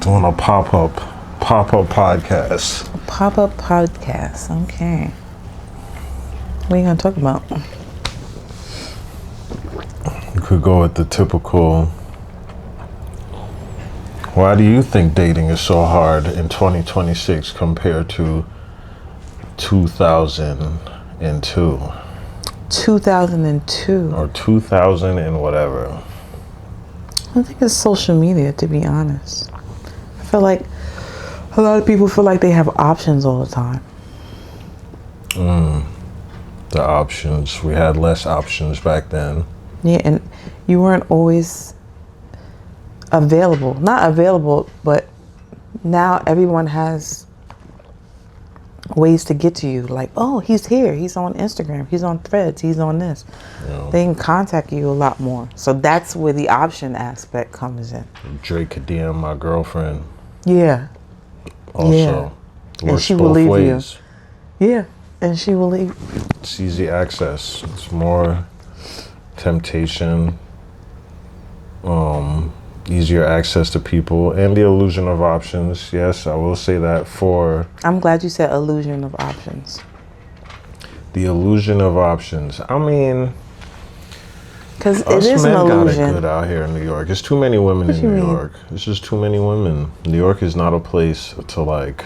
On a pop-up podcast. PopUp Podcast. Okay. What are you going to talk about? You could go with the typical, why do you think dating is so hard in 2026 compared to 2002? 2002. Or 2000 and whatever. I think it's social media, to be honest. I feel like a lot of people feel like they have options all the time. The options. We had less options back then. Yeah, and you weren't always available. Not available, but now everyone has ways to get to you. Like, oh, he's here. He's on Instagram. He's on Threads. He's on this. Yeah. They can contact you a lot more. So that's where the option aspect comes in. Drake could DM my girlfriend. Yeah. Also, Yeah. And works she will both leave ways. you. Yeah. And she will leave. It's easy access. It's more temptation, easier access to people, and the illusion of options. Yes, I will say that for I'm glad you said illusion of options. the illusion of options. I mean, Because it us is men an got it illusion. good out here in New York. There's too many women What in you New mean? York. It's just too many women. New York is not a place to like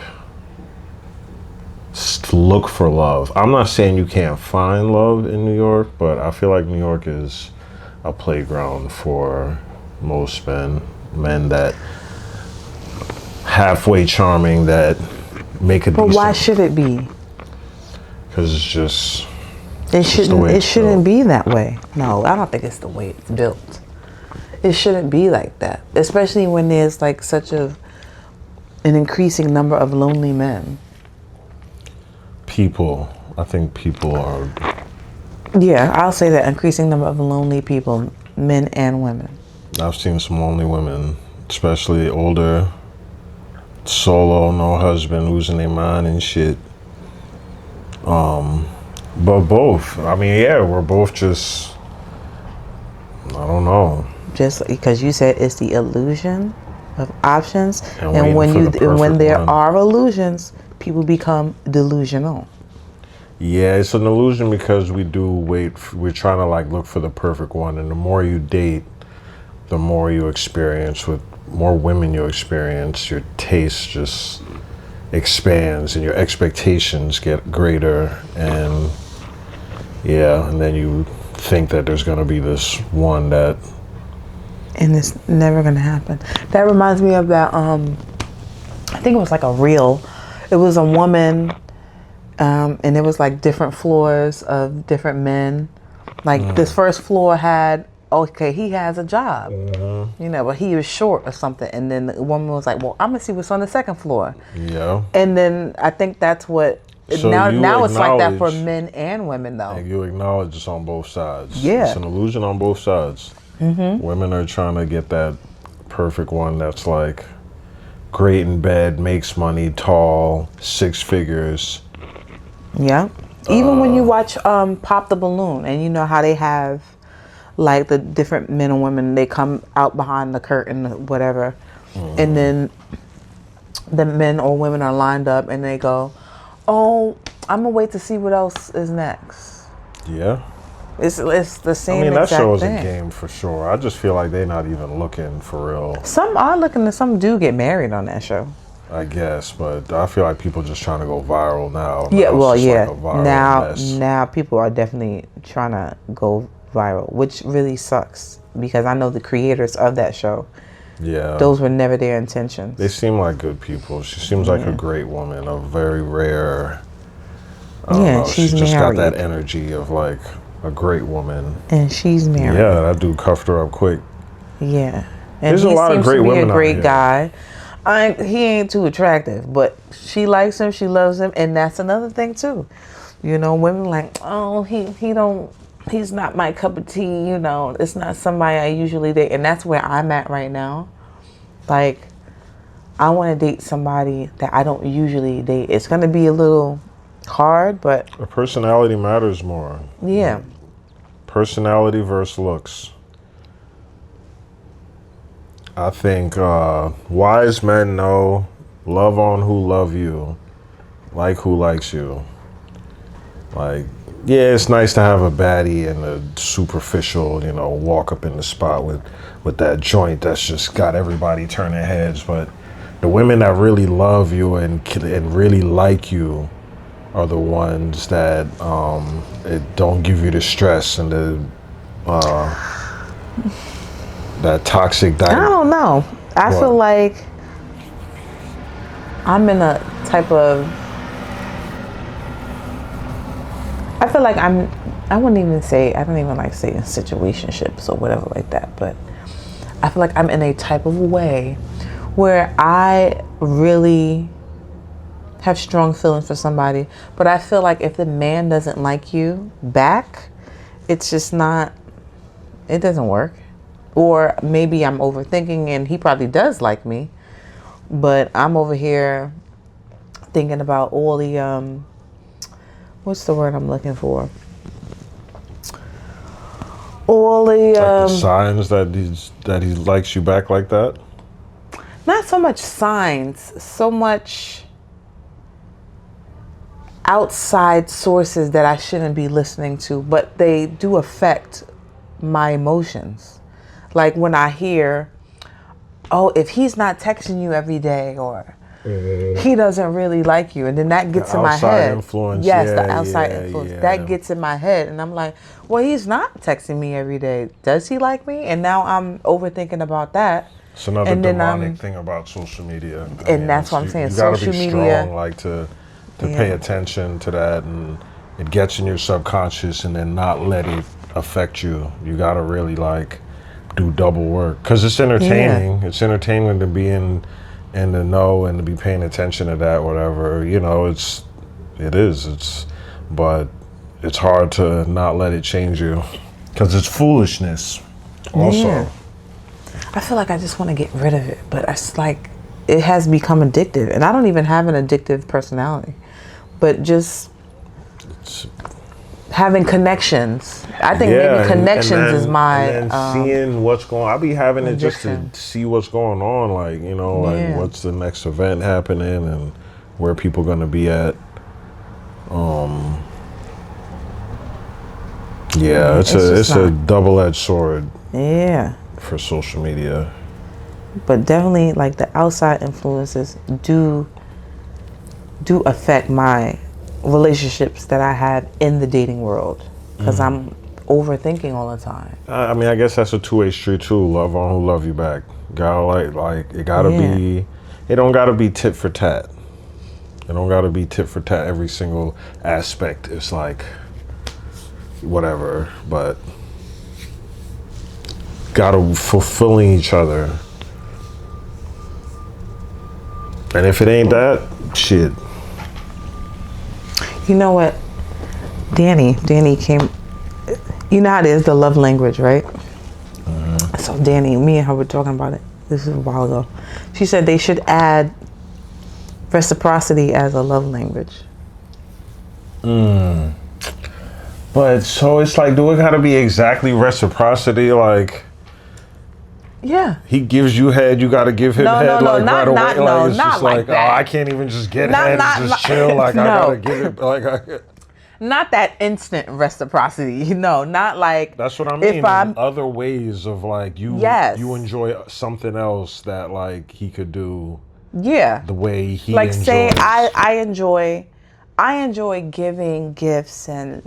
look for love. I'm not saying you can't find love in New York, but I feel like New York is a playground for most men that halfway charming that make a But decent. why should it be? Because it's just It just the shouldn't. way It it's shouldn't built. be that way. No, I don't think it's the way it's built. It shouldn't be like that, especially when there's like such an increasing number of lonely men. people. I think people are. Yeah, I'll say that increasing number of lonely people, men and women. I've seen some lonely women, especially older, solo, no husband, losing their mind and shit. But both. I mean, yeah, we're both just. I don't know. Just because you said it's the illusion of options, And and when waiting for the when perfect there one. are illusions, people become delusional. Yeah, it's an illusion because we do wait. We're trying to like look for the perfect one, and the more you date, the more you experience. With more women you experience, your taste just expands, and your expectations get greater. And yeah, and then you think that there's gonna be this one that. And it's never gonna happen. That reminds me of that. I think it was like a reel. It was a woman, and it was like different floors of different men. Like this first floor had, okay, he has a job, but he was short or something. And then the woman was like, well, I'm gonna see what's on the second floor. Yeah. And then I think that's what. So now you it's like that for acknowledge- men and women though. And you acknowledge it's on both sides. Yeah. It's an illusion on both sides. Women are trying to get that perfect one that's like great in bed, makes money, tall, 6 figures. Yeah. Even when you watch Pop the Balloon, and you know how they have like the different men and women, they come out behind the curtain, whatever, and then the men or women are lined up and they go, oh, I'm gonna wait to see what else is next. Yeah. It's the same I mean, that exact show is thing. a game for sure. I just feel like they're not even looking for real, Some are looking to, some do get married on that show. I guess. But I feel like people just trying to go viral now. Yeah, Now it's well, just yeah. like a viral mess. Now people are definitely trying to go viral, which really sucks because I know the creators of that show. Yeah. Those were never their intentions. They seem like good people. She seems like a great woman, a very rare. I don't know, she's she just married. got that energy of like a great woman. And she's married. Yeah, that dude cuffed her up quick. Yeah. And There's a he lot of seems great to be women a out great here. guy. He ain't too attractive, but she likes him, she loves him, and that's another thing too. Women like, oh, he's not my cup of tea, it's not somebody I usually date. And that's where I'm at right now. Like, I want to date somebody that I don't usually date. It's going to be a little hard, but Her personality matters more. yeah. Personality versus looks. I think wise men know, love on who love you, like who likes you. Like, yeah, it's nice to have a baddie and a superficial, walk up in the spot with that joint that's just got everybody turning heads. But the women that really love you and really like you are the ones that it don't give you the stress and the that toxic. I don't know. I feel like I'm in a type of. I feel like I wouldn't even say, I don't even like saying situationships or whatever like that, but I feel like I'm in a type of way where I really have strong feelings for somebody, but I feel like if the man doesn't like you back, it's just not, it doesn't work. Or maybe I'm overthinking and he probably does like me, but I'm over here thinking about all the, what's the word I'm looking for? All the, like the signs that he likes you back like that. Not so much signs, so much outside sources that I shouldn't be listening to, but they do affect my emotions. Like when I hear, oh, if he's not texting you every day, or he doesn't really like you, and then that gets in my head. Influence. Yes, Yeah, the outside influence. yeah. That gets in my head, and I'm like, well, he's not texting me every day. Does he like me? And now I'm overthinking about that. It's another demonic thing about social media. That's what I'm saying. You gotta Social be media, strong, like to pay attention to that, and it gets in your subconscious, and then not let it affect you. You gotta really like do double work, because it's entertaining. It's entertaining to be in the know and to be paying attention to that, whatever. But it's hard to not let it change you, because it's foolishness also. Yeah. I feel like I just want to get rid of it, but it's like it has become addictive, and I don't even have an addictive personality, but just having connections. I think maybe connections is my. And then seeing what's going on. I'll be having it just addiction. to see what's going on, like what's the next event happening and where people going to be at. It's a double-edged sword. Yeah. For social media. But definitely, like, the outside influences do affect my relationships that I have in the dating world, because I'm overthinking all the time. I mean, I guess that's a two-way street too. Love on who love you back. Gotta like it gotta be. It don't gotta be tit for tat. It don't gotta be tit for tat every single aspect. It's like whatever, but gotta fulfilling each other. And if it ain't that, shit. You know what? Danny came. You know how it is, the love language, right? So Danny, me and her were talking about it. This is a while ago. She said they should add reciprocity as a love language. But so it's like, do it gotta be exactly reciprocity? Like, yeah, he gives you head, you gotta give him head, like right away. Like, it's not just like that. Oh, I can't even just get head and just chill. Like, I gotta give it. Like, not that instant reciprocity. Not like. That's what I mean. Other ways of like you enjoy something else that like he could do. Yeah. The way he like enjoys. Say I enjoy giving gifts and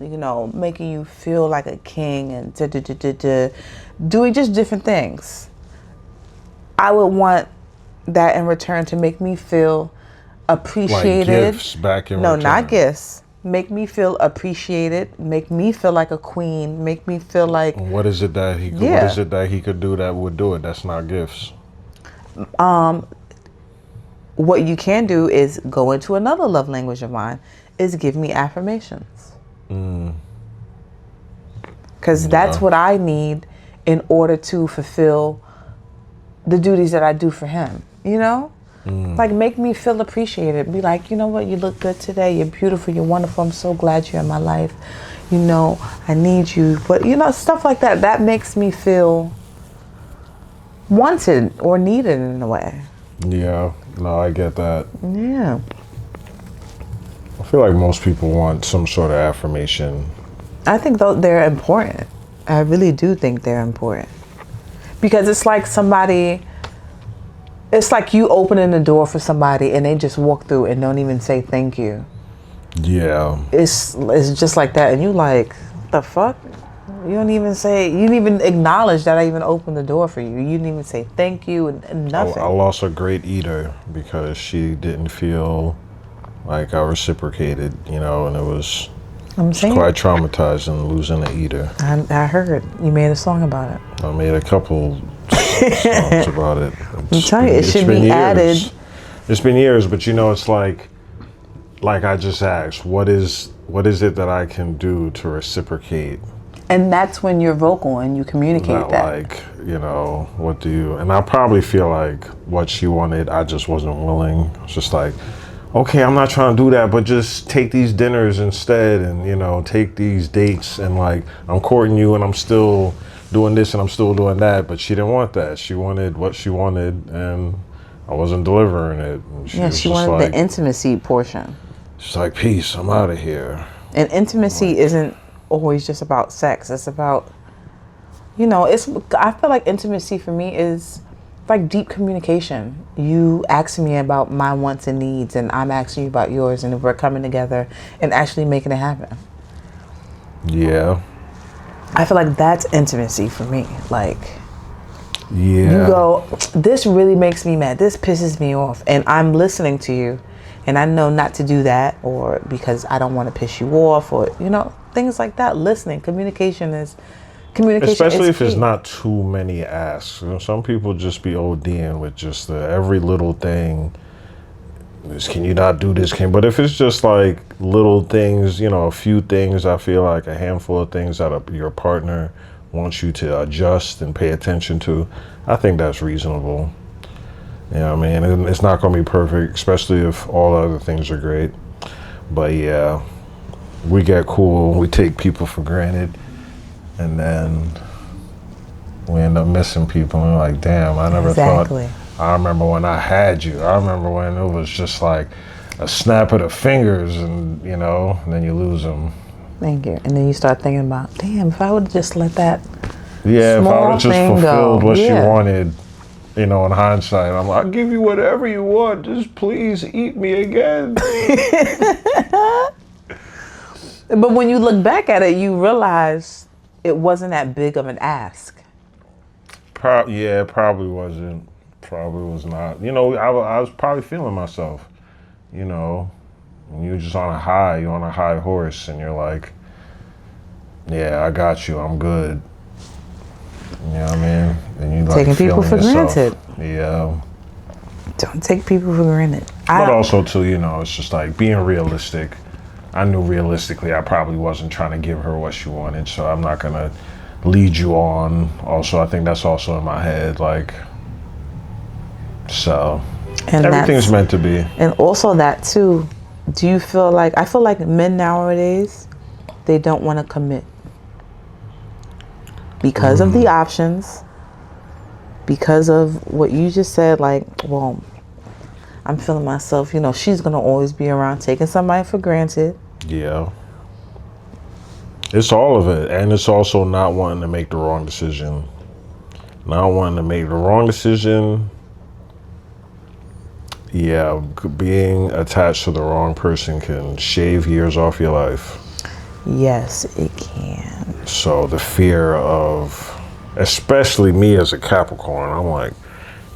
making you feel like a king and doing just different things. I would want that in return to make me feel appreciated. Like gifts back in return. No, not gifts. Make me feel appreciated. Make me feel like a queen. Make me feel like. What is it that he? What is it that he could do that would do it? That's not gifts. What you can do is go into another love language of mine. Is give me affirmations. Because that's what I need in order to fulfill the duties that I do for him, Like, make me feel appreciated. Be like, you know what, you look good today. You're beautiful. You're wonderful. I'm so glad you're in my life. I need you. But, stuff like that. That makes me feel wanted or needed in a way. Yeah, no, I get that. Yeah. I feel like most people want some sort of affirmation. I think they're important. I really do think they're important. Because it's like it's like you opening the door for somebody and they just walk through and don't even say thank you. Yeah. It's just like that. And you like, the fuck? You didn't even acknowledge that I even opened the door for you. You didn't even say thank you and nothing. I lost a great eater because she didn't feel like I reciprocated, and it was quite traumatizing losing an eater. I heard you made a song about it. I made a couple songs about it. I'm telling you, it should be added. It's been years, but it's like I just asked, what is it that I can do to reciprocate? And that's when you're vocal and you communicate that. Like, what do you... And I probably feel like what she wanted, I just wasn't willing. It's just like, okay, I'm not trying to do that, but just take these dinners instead and, take these dates. And like, I'm courting you and I'm still doing this and I'm still doing that. But she didn't want that. She wanted what she wanted and I wasn't delivering it. And she wanted the intimacy portion. She's like, peace, I'm out of here. And intimacy isn't always just about sex. It's about, I feel like intimacy for me is like deep communication. You asking me about my wants and needs and I'm asking you about yours, and if we're coming together and actually making it happen. Yeah. I feel like that's intimacy for me. Like, yeah. You go, this really makes me mad. This pisses me off. And I'm listening to you. And I know not to do that, or because I don't want to piss you off, or, things like that. Listening, communication. Especially if key. it's not too many asks. Some people just be ODing with just every little thing. Can you not do this? But if it's just like little things, a few things, I feel like a handful of things that your partner wants you to adjust and pay attention to, I think that's reasonable. And it's not going to be perfect, especially if all other things are great. But yeah, we get cool, we take people for granted, and then we end up missing people. And we're like, damn, I never thought. I remember when I had you. I remember when it was just like a snap of the fingers, and and then you lose them. Thank you. And then you start thinking about, damn, if I would have just let that if I would have just fulfilled what she wanted. In hindsight, I'm like, I'll give you whatever you want. Just please eat me again. But when you look back at it, you realize it wasn't that big of an ask. It probably wasn't. Probably was not. I was probably feeling myself. When you're just on a high, you're on a high horse, and you're like, yeah, I got you. I'm good. You know what I mean? And you like taking people for granted. Yeah. Don't take people for granted. But also too, it's just like being realistic. I knew realistically I probably wasn't trying to give her what she wanted, so I'm not gonna lead you on. Also, I think that's also in my head, like, so and everything's meant to be. And also that too, do you feel like, I feel like men nowadays, they don't want to commit. Because of the options, because of what you just said, like, well, I'm feeling myself, she's going to always be around, taking somebody for granted. Yeah. It's all of it. And it's also not wanting to make the wrong decision. Not wanting to make the wrong decision. Yeah, being attached to the wrong person can shave years off your life. Yes, it can. So the fear of, especially me as a Capricorn, I'm like,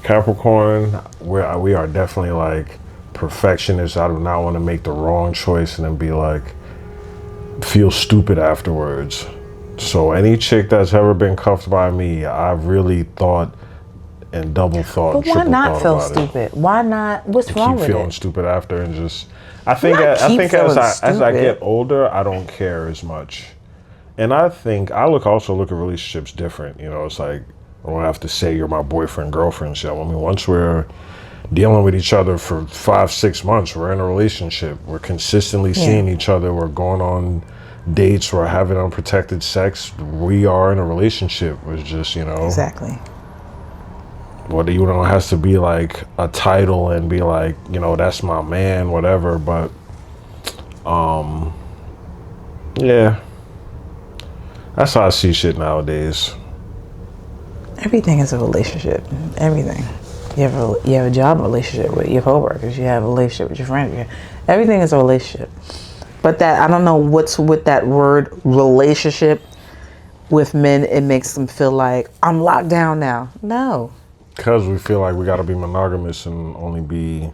Capricorn, we are definitely like perfectionists. I do not want to make the wrong choice and then be like, feel stupid afterwards. So any chick that's ever been cuffed by me, I've really thought and double thought. But why not feel stupid? Why not? What's wrong with it? Keep feeling stupid after and just. I think as I get older, I don't care as much, and I also look at relationships different. It's like I don't have to say you're my boyfriend, girlfriend. So I mean, once we're dealing with each other for 5-6 months, we're in a relationship. We're consistently seeing each other. We're going on dates. We're having unprotected sex. We are in a relationship. It's just Exactly. Whether you know, it has to be like a title and be like, you know, that's my man, whatever. But, yeah, that's how I see shit nowadays. Everything is a relationship. Everything. You have a job relationship with your coworkers. You have a relationship with your friends. Everything is a relationship. But that, I don't know what's with that word relationship with men. It makes them feel like I'm locked down now. No. Because we feel like we got to be monogamous and only be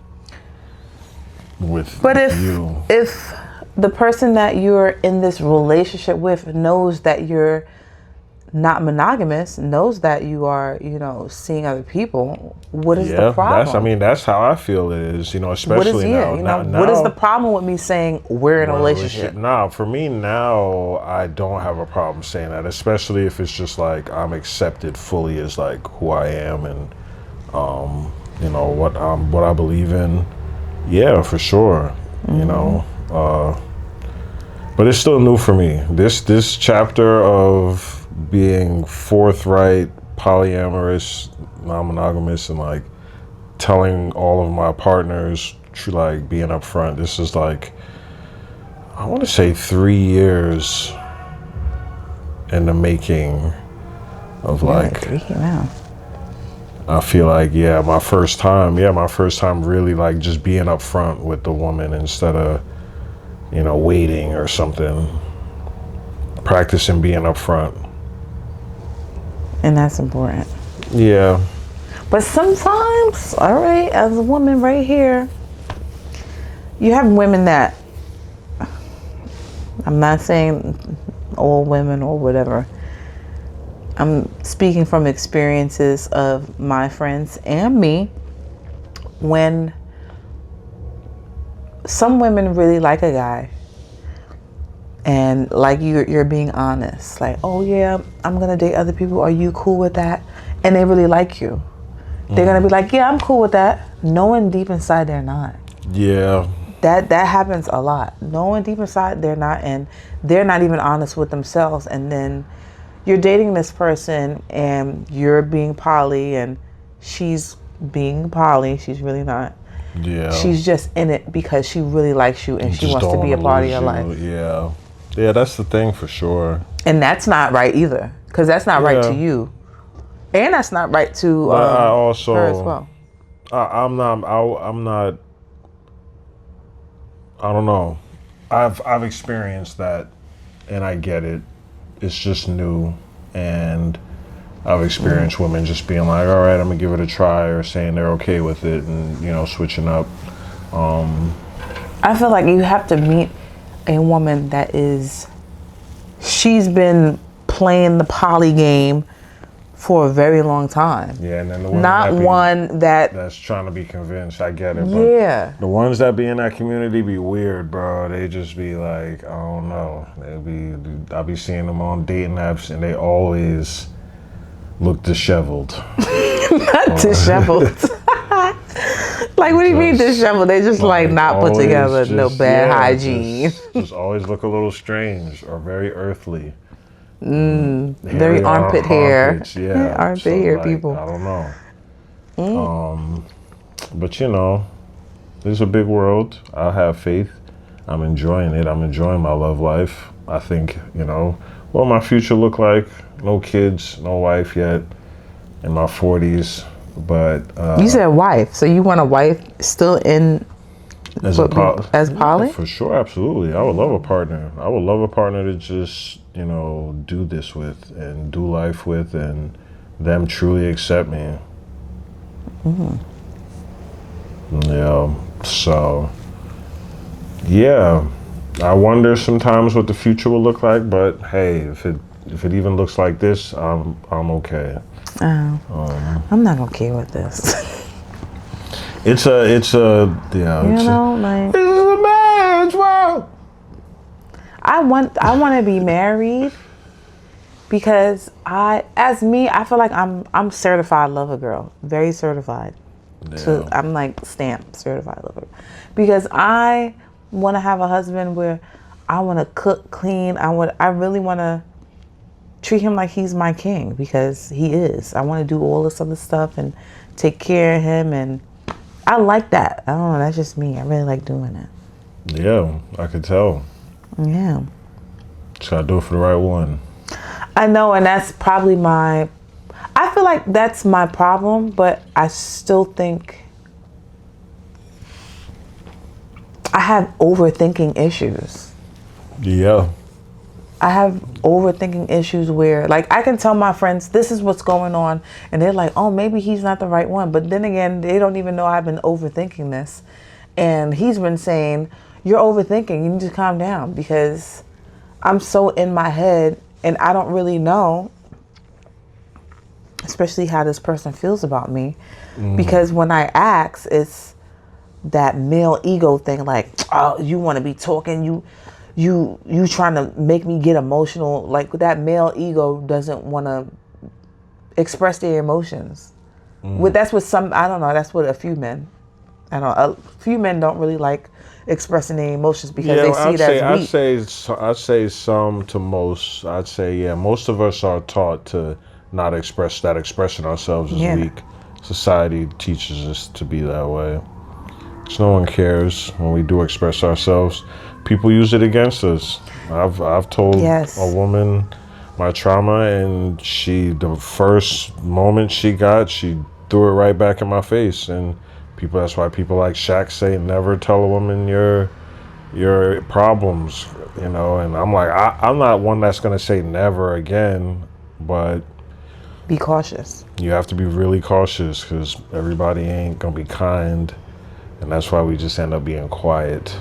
with But you. if the person that you're in this relationship with knows that you're not monogamous, knows that you are, you know, seeing other people, what is the problem? That's how I feel it is, you know, especially now. What is the problem with me saying we're in a relationship? Nah, for me now, I don't have a problem saying that, especially if it's just like I'm accepted fully as like who I am and, you know, what I believe in. Yeah, for sure. Mm-hmm. You know, but it's still new for me. This chapter of being forthright, polyamorous, non-monogamous, and like telling all of my partners, like being upfront. This is like, I want to say 3 years in the making of like. Wow. I feel like my first time really like just being upfront with the woman instead of, you know, waiting or something. Practicing being upfront. And that's important. Yeah. But sometimes, all right, as a woman right here, you have women that, I'm not saying all women or whatever. I'm speaking from experiences of my friends and me, when some women really like a guy and like you're being honest, like, oh yeah, I'm gonna date other people, are you cool with that? And they really like you. They're gonna be like, yeah, I'm cool with that, knowing deep inside they're not. Yeah. That happens a lot. Knowing deep inside they're not, and they're not even honest with themselves. And then you're dating this person and you're being poly and she's being poly. She's really not. Yeah. She's just in it because she really likes you and she wants to be a part of your life. Yeah. Yeah, that's the thing for sure. And that's not right either, because that's not right to you. And that's not right to I also, her as well. I'm not, I don't know. I've experienced that and I get it. It's just new. And I've experienced women just being like, all right, I'm gonna give it a try, or saying they're okay with it and, you know, switching up. I feel like you have to meet a woman that she's been playing the poly game for a very long time. Yeah, and then the women not that's trying to be convinced. I get it. Yeah. But the ones that be in that community be weird, bro. They just be like, I don't know. I be seeing them on dating apps and they always look disheveled. Not disheveled. Like, what do you mean disheveled? They just like not put together, no bad hygiene. Just always look a little strange or very earthly. Very armpit hair. Yeah. Armpit hair, like, people. I don't know. But you know, this is a big world. I have faith. I'm enjoying it. I'm enjoying my love life. I think, you know, what my future look like. No kids, no wife yet. In my 40s. But you said wife, so you want a wife still in as poly? Yeah, for sure, absolutely. I would love a partner. I would love a partner to just, you know, do this with and do life with, and them truly accept me. Yeah. So, yeah, I wonder sometimes what the future will look like. But hey, if it even looks like this, I'm okay. I'm not okay with this. It's a yeah. You know, like, this is a man's world. I want to be married because I feel like I'm certified lover girl, very certified. Yeah. So I'm like stamp certified lover, because I want to have a husband where I want to cook, clean. I really want to treat him like he's my king, because he is. I want to do all this other stuff and take care of him, and I like that. I don't know, that's just me. I really like doing it. Yeah, I could tell. Yeah. Just gotta do it for the right one. I know, and that's probably I feel like that's my problem, but I still think I have overthinking issues. Yeah. I have overthinking issues where, like, I can tell my friends this is what's going on, and they're like, oh, maybe he's not the right one. But then again, they don't even know I've been overthinking this. And he's been saying, you're overthinking. You need to calm down, because I'm so in my head and I don't really know, especially how this person feels about me. Because when I ask, it's that male ego thing, like, oh, you want to be talking, you trying to make me get emotional. Like, that male ego doesn't want to express their emotions. That's what I don't know, that's what a few men, a few men don't really like expressing their emotions, because they see it as weak. I'd say some to most. I'd say, yeah, most of us are taught to not express that. Expressing ourselves is weak. Society teaches us to be that way. So no one cares when we do express ourselves. People use it against us. I've told a woman my trauma, and the first moment she threw it right back in my face. And that's why people like Shaq say, never tell a woman your problems, And I'm like, I'm not one that's gonna say never again, but be cautious. You have to be really cautious, because everybody ain't gonna be kind, and that's why we just end up being quiet.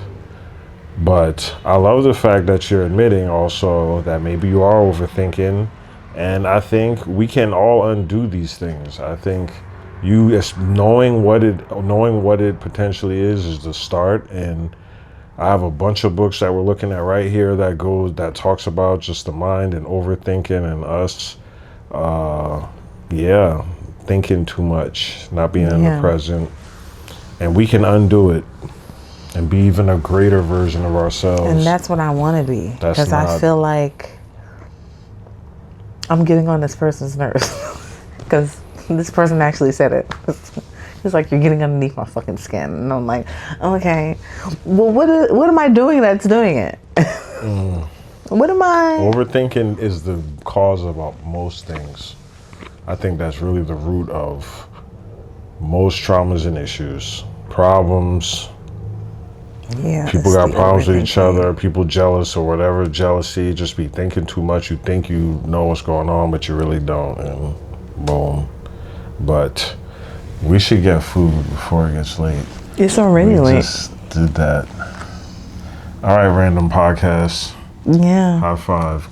But I love the fact that you're admitting also that maybe you are overthinking, and I think we can all undo these things. I think knowing what it potentially is the start. And I have a bunch of books that we're looking at right here that talks about just the mind and overthinking and us thinking too much, not being in the present. And we can undo it and be even a greater version of ourselves. And that's what I want to be, because I feel like I'm getting on this person's nerves. Because this person actually said it. It's like, you're getting underneath my fucking skin. And I'm like, okay, well, what am I doing that's doing it? What am I? Overthinking is the cause of most things. I think that's really the root of most traumas and issues. Problems. Yeah. People got problems with each other. People jealous or whatever. Jealousy. Just be thinking too much. You think you know what's going on, but you really don't. And boom. But we should get food before it gets late. It's already late. We just did that. All right, random podcast. Yeah. High five.